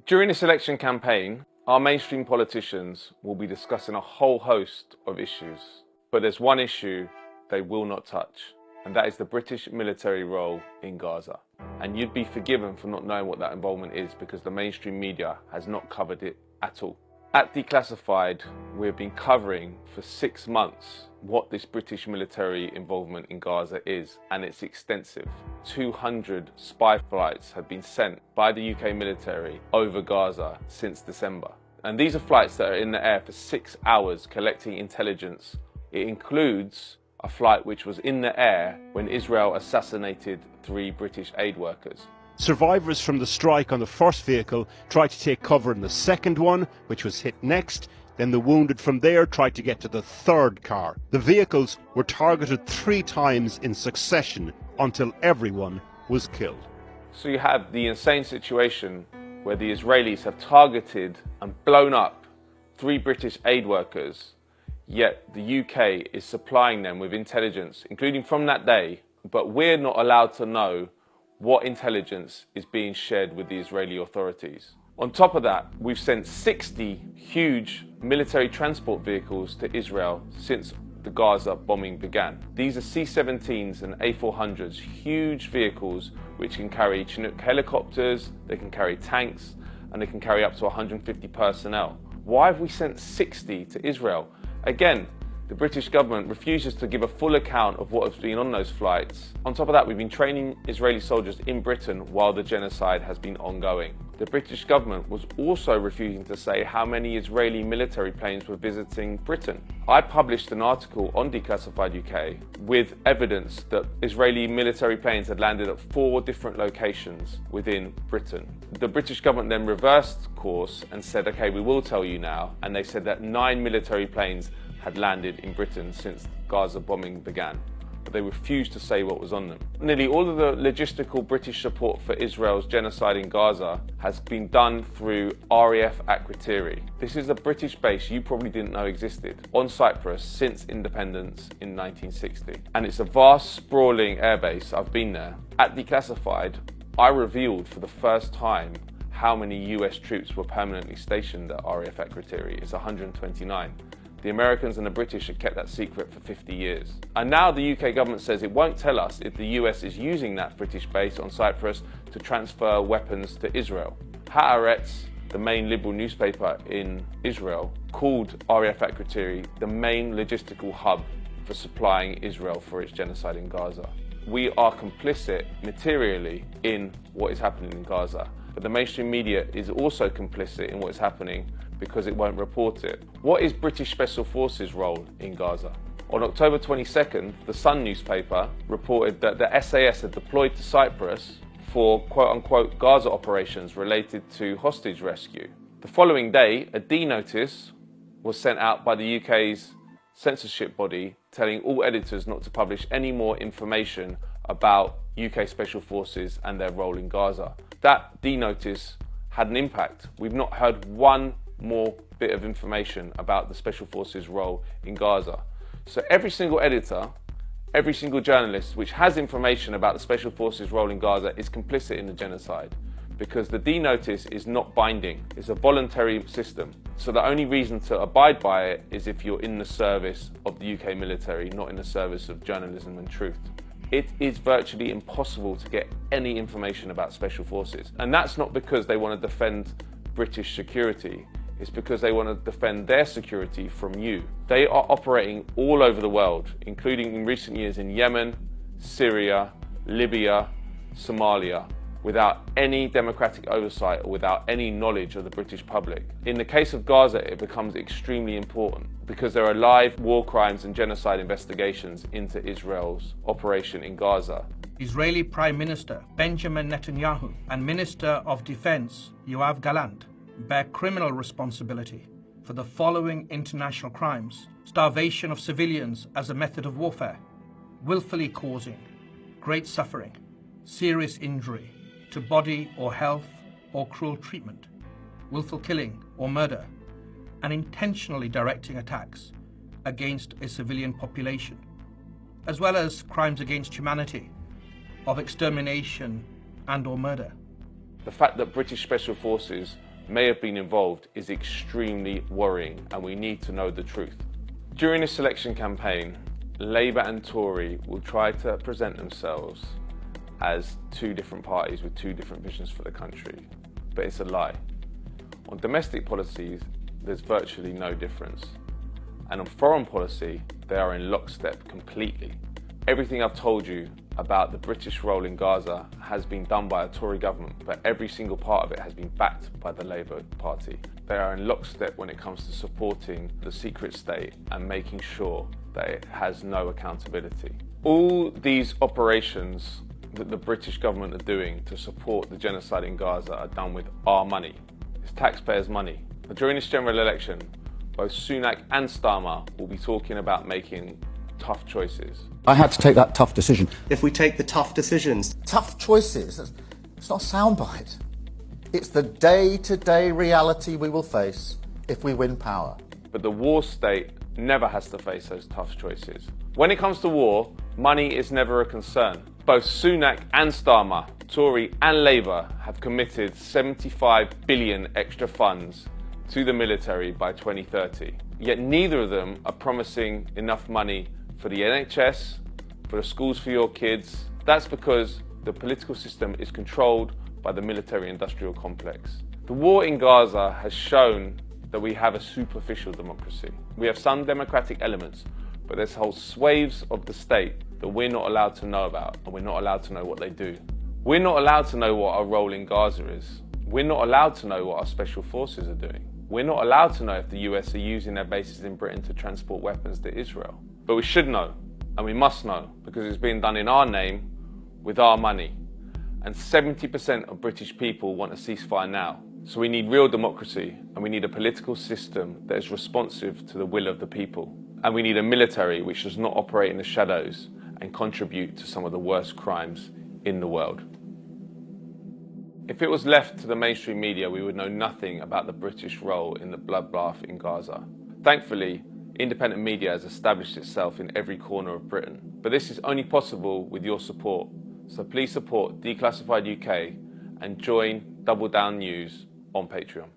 During this election campaign, our mainstream politicians will be discussing a whole host of issues, but there's one issue they will not touch, and that is the British military role in Gaza. And you'd be forgiven for not knowing what that involvement is because the mainstream media has not covered it at all. At Declassified, we've been covering for 6 months what this British military involvement in Gaza is, and it's extensive. 200 spy flights have been sent by the UK military over Gaza since December. And these are flights that are in the air for 6 hours collecting intelligence. It includes a flight which was in the air when Israel assassinated 3 British aid workers. Survivors from the strike on the first vehicle tried to take cover in the second one, which was hit next. Then the wounded from there tried to get to the third car. The vehicles were targeted 3 times in succession until everyone was killed. So you have the insane situation where the Israelis have targeted and blown up 3 British aid workers, yet the UK is supplying them with intelligence, including from that day, but we're not allowed to know what intelligence is being shared with the Israeli authorities. On top of that, we've sent 60 huge military transport vehicles to Israel since the Gaza bombing began. These are C-17s and A-400s, huge vehicles which can carry Chinook helicopters, they can carry tanks, and they can carry up to 150 personnel. Why have we sent 60 to Israel? Again, the British government refuses to give a full account of what has been on those flights. On top of that, we've been training Israeli soldiers in Britain while the genocide has been ongoing. The British government was also refusing to say how many Israeli military planes were visiting Britain. I published an article on Declassified UK with evidence that Israeli military planes had landed at 4 different locations within Britain. The British government then reversed course and said, okay, we will tell you now. And they said that 9 military planes had landed in Britain since Gaza bombing began, but they refused to say what was on them. Nearly all of the logistical British support for Israel's genocide in Gaza has been done through RAF Akrotiri. This is a British base you probably didn't know existed on Cyprus since independence in 1960. And it's a vast, sprawling airbase. I've been there. At Declassified, I revealed for the first time how many US troops were permanently stationed at RAF Akrotiri. It's 129. The Americans and the British had kept that secret for 50 years. And now the UK government says it won't tell us if the US is using that British base on Cyprus to transfer weapons to Israel. Haaretz, the main liberal newspaper in Israel, called RAF Akrotiri the main logistical hub for supplying Israel for its genocide in Gaza. We are complicit materially in what is happening in Gaza, but the mainstream media is also complicit in what is happening because it won't report it. What is British Special Forces' role in Gaza? On October 22nd, the Sun newspaper reported that the SAS had deployed to Cyprus for quote-unquote Gaza operations related to hostage rescue. The following day, a D notice was sent out by the UK's censorship body telling all editors not to publish any more information about UK Special Forces and their role in Gaza. That D notice had an impact. We've not heard one more bit of information about the Special Forces role in Gaza. So every single editor, every single journalist which has information about the Special Forces role in Gaza is complicit in the genocide because the D notice is not binding. It's a voluntary system. So the only reason to abide by it is if you're in the service of the UK military, not in the service of journalism and truth. It is virtually impossible to get any information about Special Forces. And that's not because they want to defend British security. It's because they want to defend their security from you. They are operating all over the world, including in recent years in Yemen, Syria, Libya, Somalia, without any democratic oversight or without any knowledge of the British public. In the case of Gaza, it becomes extremely important because there are live war crimes and genocide investigations into Israel's operation in Gaza. Israeli Prime Minister Benjamin Netanyahu and Minister of Defense Yoav Gallant bear criminal responsibility for the following international crimes: starvation of civilians as a method of warfare, willfully causing great suffering, serious injury to body or health or cruel treatment, willful killing or murder, and intentionally directing attacks against a civilian population, as well as crimes against humanity of extermination and or murder. The fact that British Special Forces may have been involved is extremely worrying, and we need to know the truth. During this election campaign, Labour and Tory will try to present themselves as two different parties with two different visions for the country, but it's a lie. On domestic policies, there's virtually no difference. And on foreign policy, they are in lockstep completely. Everything I've told you about the British role in Gaza has been done by a Tory government, but every single part of it has been backed by the Labour Party. They are in lockstep when it comes to supporting the secret state and making sure that it has no accountability. All these operations that the British government are doing to support the genocide in Gaza are done with our money. It's taxpayers' money. During this general election, both Sunak and Starmer will be talking about making tough choices. I had to take that tough decision. If we take the tough decisions. Tough choices, it's not a soundbite. It's the day-to-day reality we will face if we win power. But the war state never has to face those tough choices. When it comes to war, money is never a concern. Both Sunak and Starmer, Tory and Labour, have committed 75 billion extra funds to the military by 2030. Yet neither of them are promising enough money for the NHS, for the schools for your kids. That's because the political system is controlled by the military-industrial complex. The war in Gaza has shown that we have a superficial democracy. We have some democratic elements, but there's whole swathes of the state that we're not allowed to know about, and we're not allowed to know what they do. We're not allowed to know what our role in Gaza is. We're not allowed to know what our special forces are doing. We're not allowed to know if the US are using their bases in Britain to transport weapons to Israel. But we should know, and we must know, because it's being done in our name, with our money. And 70% of British people want a ceasefire now. So we need real democracy, and we need a political system that is responsive to the will of the people. And we need a military which does not operate in the shadows and contribute to some of the worst crimes in the world. If it was left to the mainstream media, we would know nothing about the British role in the bloodbath in Gaza. Thankfully, independent media has established itself in every corner of Britain. But this is only possible with your support. So please support Declassified UK and join Double Down News on Patreon.